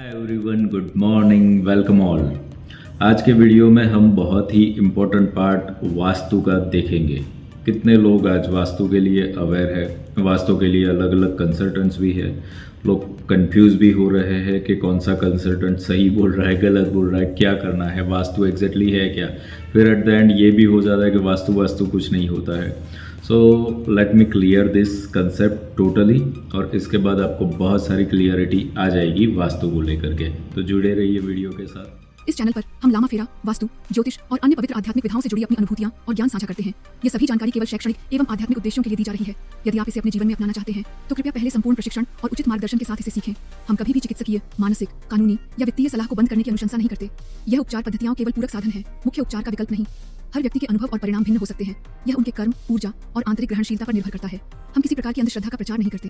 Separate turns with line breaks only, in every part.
Everyone, good morning, welcome all. आज के video में हम बहुत ही इम्पोर्टेंट पार्ट वास्तु का देखेंगे। कितने लोग आज वास्तु के लिए अवेयर है, वास्तु के लिए अलग अलग कंसल्टेंट्स भी है। लोग कंफ्यूज भी हो रहे हैं कि कौन सा कंसल्टेंट सही बोल रहा है, गलत बोल रहा है, क्या करना है, वास्तु एग्जैक्टली है क्या। फिर एट द एंड ये भी हो जाता है कि वास्तु कुछ नहीं होता है। So let me clear this concept totally, और इसके बाद आपको बहुत सारी क्लियरिटी आ जाएगी वास्तु को लेकर के। तो जुड़े रहिए वीडियो के साथ।
इस चैनल पर हम लामा फेरा, वास्तु, ज्योतिष और अन्य पवित्र आध्यात्मिक विधाओं से जुड़ी अपनी अनुभूतियां और ज्ञान साझा करते हैं। ये सभी जानकारी केवल शैक्षणिक एवं आध्यात्मिक उद्देश्यों के लिए दी जा रही है। यदि आप इसे अपने जीवन में अपनाना चाहते हैं तो कृपया पहले संपूर्ण प्रशिक्षण और उचित मार्गदर्शन के साथ इसे सीखें। हम कभी भी चिकित्सकीय, मानसिक, कानूनी या वित्तीय सलाह को बंद करने की अनुशंसा नहीं करते। यह उपचार पद्धतियां केवल पूरक साधन है, मुख्य उपचार का विकल्प नहीं। हर व्यक्ति के अनुभव और परिणाम भिन्न हो सकते हैं। यह उनके कर्म, ऊर्जा और आंतरिक ग्रहणशीलता पर निर्भर करता है। हम किसी प्रकार की अंधश्रद्धा का प्रचार नहीं करते।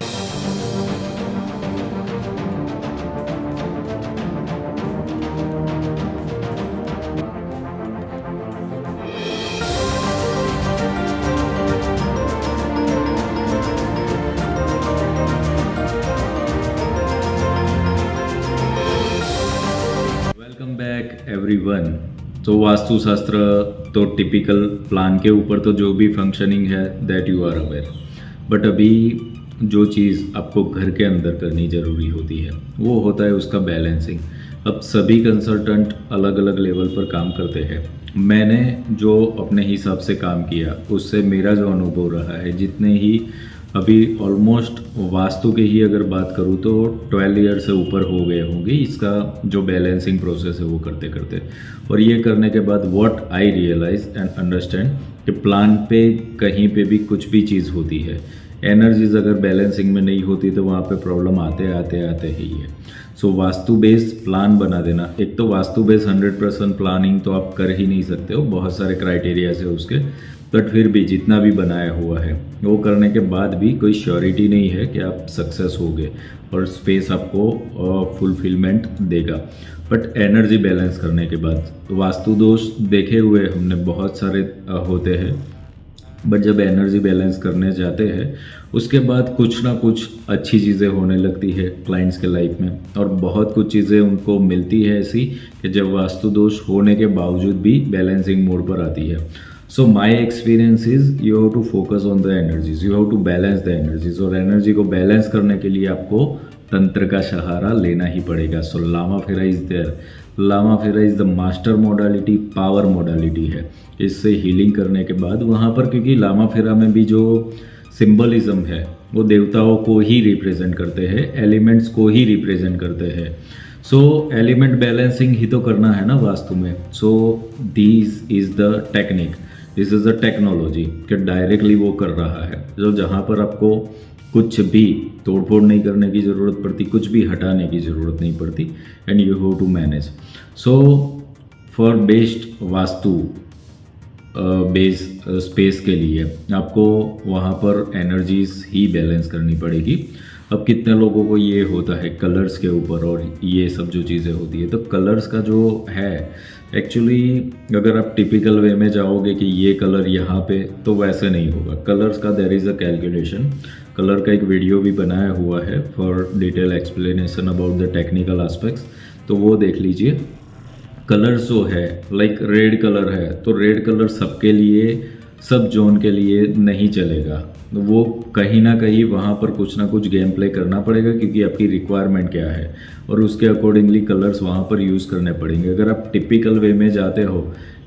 Welcome back everyone. तो वास्तुशास्त्र तो टिपिकल प्लान के ऊपर तो जो भी फंक्शनिंग है that you are aware, but अभी जो चीज़ आपको घर के अंदर करनी ज़रूरी होती है वो होता है उसका बैलेंसिंग। अब सभी कंसल्टेंट अलग अलग लेवल पर काम करते हैं। मैंने जो अपने हिसाब से काम किया उससे मेरा जो अनुभव रहा है, जितने ही अभी ऑलमोस्ट वास्तु की ही अगर बात करूँ तो 12 ईयर से ऊपर हो गए होंगे इसका जो बैलेंसिंग प्रोसेस है वो करते करते। और ये करने के बाद what I realize and understand कि प्लान पे कहीं पे भी कुछ भी चीज़ होती है, एनर्जीज अगर बैलेंसिंग में नहीं होती तो वहाँ पे प्रॉब्लम आते ही है। सो वास्तु बेस्ड प्लान बना देना, एक तो वास्तु बेस्ड 100% प्लानिंग तो आप कर ही नहीं सकते हो, बहुत सारे क्राइटेरियाज है उसके। बट फिर भी जितना भी बनाया हुआ है वो करने के बाद भी कोई श्योरिटी नहीं है कि आप सक्सेस होगे और स्पेस आपको फुलफिलमेंट देगा। बट एनर्जी बैलेंस करने के बाद वास्तु दोष देखे हुए हमने बहुत सारे होते हैं, बट जब एनर्जी बैलेंस करने जाते हैं उसके बाद कुछ ना कुछ अच्छी चीज़ें होने लगती है क्लाइंट्स के लाइफ में, और बहुत कुछ चीज़ें उनको मिलती है ऐसी कि जब वास्तु दोष होने के बावजूद भी बैलेंसिंग मोड पर आती है। So my experience is you have to focus on the energies, you have to balance the energies, और एनर्जी को बैलेंस करने के लिए आपको तंत्र का सहारा लेना ही पड़ेगा। सो लामा फेरा is there. Lama Fera is the master modality, power modality है। इससे हीलिंग करने के बाद वहाँ पर, क्योंकि लामा फेरा में भी जो सिंबलिज्म है वो देवताओं को ही रिप्रेजेंट करते हैं, एलिमेंट्स को ही रिप्रेजेंट करते हैं। सो एलिमेंट बैलेंसिंग ही तो करना है ना वास्तु में। सो this is the technique, this is the technology कि डायरेक्टली वो कर रहा है। जो जहाँ पर आपको कुछ भी तोड़फोड़ नहीं करने की ज़रूरत पड़ती, कुछ भी हटाने की ज़रूरत नहीं पड़ती, and you have to manage. So for best vastu base space के लिए आपको वहाँ पर एनर्जीज ही बैलेंस करनी पड़ेगी। अब कितने लोगों को ये होता है कलर्स के ऊपर और ये सब जो चीज़ें होती है, तो कलर्स का जो है एक्चुअली अगर आप टिपिकल वे में जाओगे कि ये कलर यहाँ पे, तो वैसे नहीं होगा। कलर्स का there is a calculation. Colour का एक वीडियो भी बनाया हुआ है for detail explanation about the technical aspects, तो वो देख लीजिए। कलर जो है लाइक रेड कलर है तो रेड कलर सबके लिए, सब जोन के लिए नहीं चलेगा। वो कहीं ना कहीं वहाँ पर कुछ ना कुछ गेम प्ले करना पड़ेगा, क्योंकि आपकी रिक्वायरमेंट क्या है और उसके अकॉर्डिंगली कलर्स वहाँ पर यूज़ करने पड़ेंगे। अगर आप टिपिकल वे में जाते हो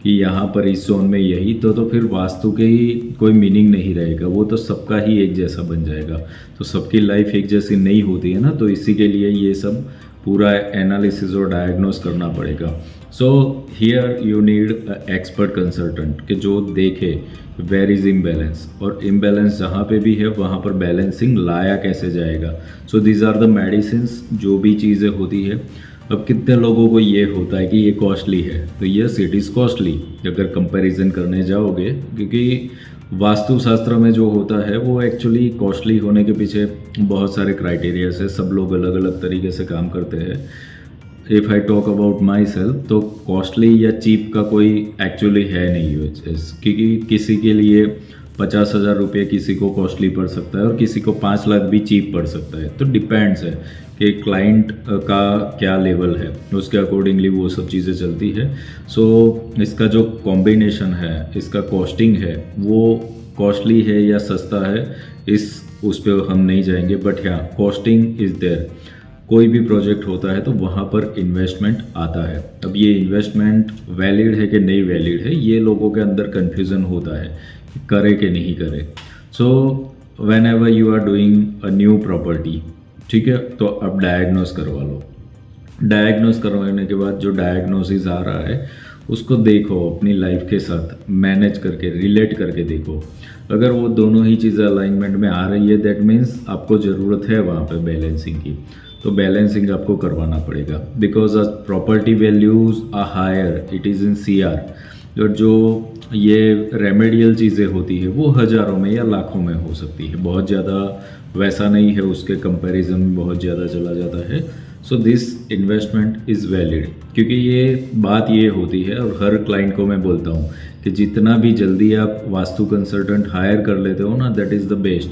कि यहाँ पर इस जोन में यही, तो फिर वास्तु के ही कोई मीनिंग नहीं रहेगा, वो तो सबका ही एक जैसा बन जाएगा। तो सबकी लाइफ एक जैसी नहीं होती है ना, तो इसी के लिए ये सब पूरा एनालिसिस और डायग्नोस करना पड़ेगा। So here you need expert consultant कि जो देखे वेर इज़ इम्बैलेंस, और इम्बैलेंस जहाँ पे भी है वहाँ पर बैलेंसिंग लाया कैसे जाएगा। So these are the medicines, जो भी चीज़ें होती है। अब कितने लोगों को ये होता है कि ये कॉस्टली है, तो यस इट इज़ कॉस्टली अगर कंपैरिजन करने जाओगे, क्योंकि वास्तुशास्त्र में जो होता है वो एक्चुअली कॉस्टली होने के पीछे बहुत सारे क्राइटेरिया है। सब लोग अलग अलग तरीके से काम करते हैं। If I talk about my self, तो कॉस्टली या चीप का कोई एक्चुअली है नहीं, क्योंकि किसी के लिए 50,000 रुपये किसी को कॉस्टली पड़ सकता है और किसी को 5 लाख भी चीप पड़ सकता है। तो डिपेंड्स है कि क्लाइंट का क्या लेवल है, उसके अकॉर्डिंगली वो सब चीज़ें चलती है। सो इसका जो कॉम्बिनेशन है, इसका कॉस्टिंग है, वो कॉस्टली है या सस्ता है, उस पर हम नहीं जाएंगे। बट हाँ, कॉस्टिंग इज़ देयर। कोई भी प्रोजेक्ट होता है तो वहाँ पर इन्वेस्टमेंट आता है। अब ये इन्वेस्टमेंट वैलिड है कि नहीं वैलिड है, ये लोगों के अंदर कन्फ्यूज़न होता है कि करे कि नहीं करे। So whenever you are doing a new property, ठीक है, तो अब डायग्नोस करवा लो। डायग्नोस करवाने के बाद जो डायग्नोसिस आ रहा है उसको देखो, अपनी लाइफ के साथ मैनेज करके, रिलेट करके देखो। अगर वो दोनों ही चीज़ें अलाइनमेंट में आ रही है, दैट मीन्स आपको ज़रूरत है वहाँ पे बैलेंसिंग की। तो बैलेंसिंग आपको करवाना पड़ेगा, because property values are higher, it is in CR। और जो ये रेमेडियल चीज़ें होती है वो हज़ारों में या लाखों में हो सकती है, बहुत ज़्यादा वैसा नहीं है, उसके कंपैरिजन में बहुत ज़्यादा चला जाता है। So this investment is valid, क्योंकि ये बात ये होती है, और हर क्लाइंट को मैं बोलता हूँ कि जितना भी जल्दी आप वास्तु कंसल्टेंट हायर कर लेते हो ना, दैट इज़ द बेस्ट।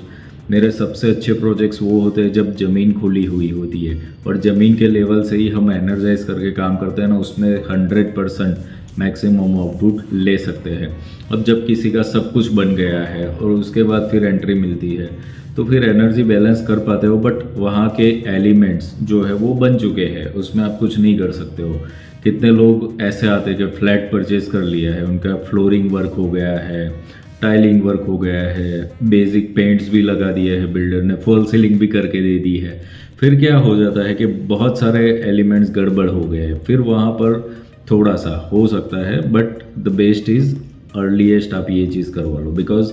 मेरे सबसे अच्छे प्रोजेक्ट्स वो होते हैं जब ज़मीन खुली हुई होती है, और ज़मीन के लेवल से ही हम एनर्जाइज करके काम करते हैं ना, उसमें 100% मैक्सिमम आउटपुट ले सकते हैं। अब जब किसी का सब कुछ बन गया है और उसके बाद फिर एंट्री मिलती है, तो फिर एनर्जी बैलेंस कर पाते हो, बट वहाँ के एलिमेंट्स जो है वो बन चुके हैं, उसमें आप कुछ नहीं कर सकते हो। कितने लोग ऐसे आते हैं कि फ्लैट परचेज कर लिया है, उनका फ्लोरिंग वर्क हो गया है, टाइलिंग वर्क हो गया है, बेसिक पेंट्स भी लगा दिए है बिल्डर ने, फॉल सीलिंग भी करके दे दी है, फिर क्या हो जाता है कि बहुत सारे एलिमेंट्स गड़बड़ हो गए हैं। फिर वहाँ पर थोड़ा सा हो सकता है, but the best is earliest आप ये चीज़ करवा लो, बिकॉज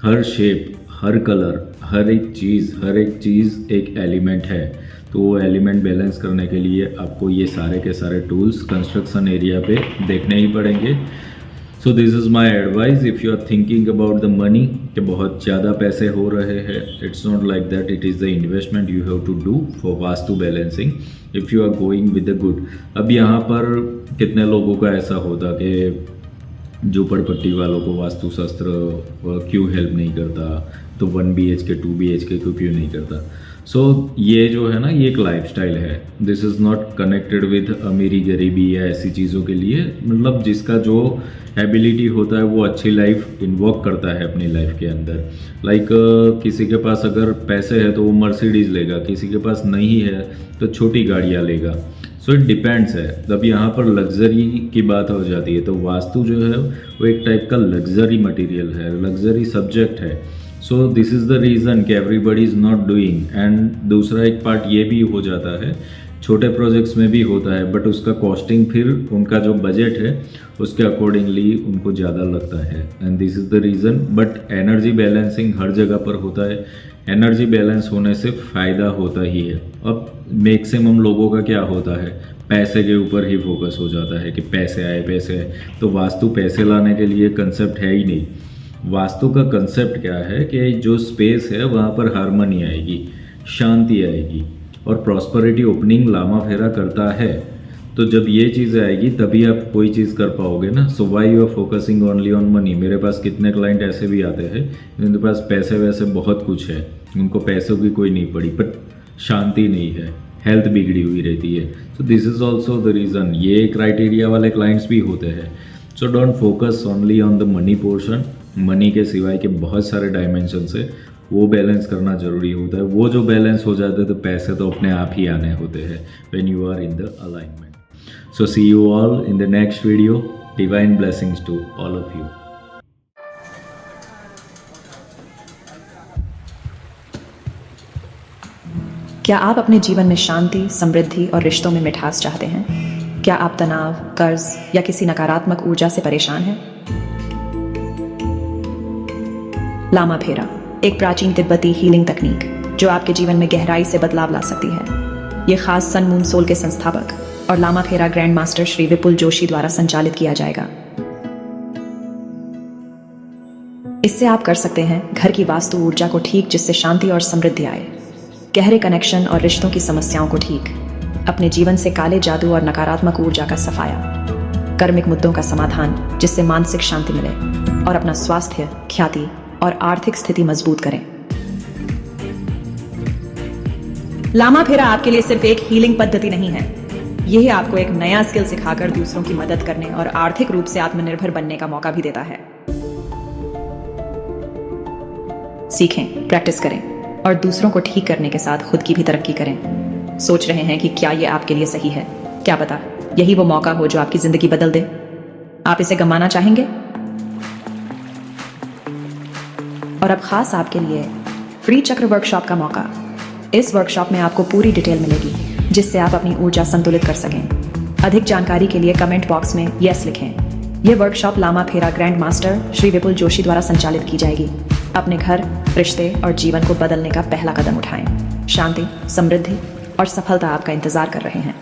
हर शेप, हर कलर, हर एक चीज़ एक एलिमेंट है। तो वो एलिमेंट बैलेंस करने के लिए आपको ये सारे के सारे टूल्स कंस्ट्रक्शन एरिया पे देखने ही पड़ेंगे। So this is my advice if you are thinking about the money, कि बहुत ज़्यादा पैसे हो रहे हैं, it's not like that, it is the investment you have to do for vastu balancing if you are going with the good. अब यहाँ पर कितने लोगों का ऐसा होता कि झोपड़पट्टी वालों को वास्तुशास्त्र क्यों हेल्प नहीं करता, तो 1 BHK 2 BHK को क्यों नहीं करता। सो ये जो है ना, ये एक लाइफस्टाइल है, this is not connected with अमीरी गरीबी या ऐसी चीज़ों के लिए। मतलब जिसका जो एबिलिटी होता है वो अच्छी लाइफ इन्वॉक करता है अपनी लाइफ के अंदर। लाइक किसी के पास अगर पैसे है तो वो मर्सिडीज़ लेगा, किसी के पास नहीं है तो छोटी गाड़ियाँ लेगा। सो इट डिपेंड्स है। तब यहाँ पर लग्जरी की बात हो जाती है, तो वास्तु जो है वो एक टाइप का लग्जरी मटेरियल है, लग्जरी सब्जेक्ट है। So this is the reason कि everybody is not doing. And दूसरा एक पार्ट ये भी हो जाता है, छोटे प्रोजेक्ट्स में भी होता है, बट उसका कॉस्टिंग फिर उनका जो बजट है उसके अकॉर्डिंगली उनको ज़्यादा लगता है। And this is the reason. But energy balancing हर जगह पर होता है, एनर्जी बैलेंस होने से फ़ायदा होता ही है। अब मैक्सिमम लोगों का क्या होता है, पैसे के ऊपर ही फोकस हो जाता है कि पैसे आए पैसे आए। तो वास्तु पैसे लाने के लिए कंसेप्ट है ही नहीं। वास्तु का कंसेप्ट क्या है कि जो स्पेस है वहाँ पर हार्मनी आएगी, शांति आएगी, और प्रॉस्पेरिटी ओपनिंग लामा फेरा करता है। तो जब ये चीज़ आएगी तभी आप कोई चीज़ कर पाओगे ना। So why you are focusing only on money. मेरे पास कितने क्लाइंट ऐसे भी आते हैं जिनके पास पैसे वैसे बहुत कुछ है, उनको पैसों की कोई नहीं पड़ी, बट शांति नहीं है, हेल्थ बिगड़ी हुई रहती है। So this is also the reason. ये क्राइटेरिया वाले क्लाइंट्स भी होते हैं। So don't focus only on the money portion. Money के सिवाय के बहुत सारे डायमेंशंस है, वो बैलेंस करना ज़रूरी होता है। वो जो बैलेंस हो जाते हैं तो पैसे तो अपने आप ही आने होते हैं when you are in the alignment. So see you all in the next video. Divine blessings to all of you.
क्या आप अपने जीवन में शांति, समृद्धि और रिश्तों में मिठास चाहते हैं? क्या आप तनाव, कर्ज या किसी नकारात्मक ऊर्जा से परेशान हैं? लामा फेरा एक प्राचीन तिब्बती हीलिंग तकनीक जो आपके जीवन में गहराई से बदलाव ला सकती है। यह खास सन मून सोल के संस्थापक और लामा फेरा ग्रैंड मास्टर श्री विपुल जोशी द्वारा संचालित किया जाएगा। इससे आप कर सकते हैं घर की वास्तु ऊर्जा को ठीक, जिससे शांति और समृद्धि आए, गहरे कनेक्शन और रिश्तों की समस्याओं को ठीक, अपने जीवन से काले जादू और नकारात्मक ऊर्जा का सफाया, कर्मिक मुद्दों का समाधान जिससे मानसिक शांति मिले, और अपना स्वास्थ्य, ख्याति और आर्थिक स्थिति मजबूत करें। लामा फेरा आपके लिए सिर्फ एक हीलिंग पद्धति नहीं है, यह आपको एक नया स्किल सिखाकर दूसरों की मदद करने और आर्थिक रूप से आत्मनिर्भर बनने का मौका भी देता है। सीखें, प्रैक्टिस करें और दूसरों को ठीक करने के साथ खुद की भी तरक्की करें। सोच रहे हैं कि क्या यह आपके लिए सही है? क्या पता यही वो मौका हो जो आपकी जिंदगी बदल दे। आप इसे गंवाना चाहेंगे? और अब खास आपके लिए फ्री चक्र वर्कशॉप का मौका। इस वर्कशॉप में आपको पूरी डिटेल मिलेगी जिससे आप अपनी ऊर्जा संतुलित कर सकें। अधिक जानकारी के लिए कमेंट बॉक्स में यस लिखें। यह वर्कशॉप लामा फेरा ग्रैंड मास्टर श्री विपुल जोशी द्वारा संचालित की जाएगी। अपने घर, रिश्ते और जीवन को बदलने का पहला कदम उठाएं। शांति, समृद्धि और सफलता आपका इंतजार कर रहे हैं।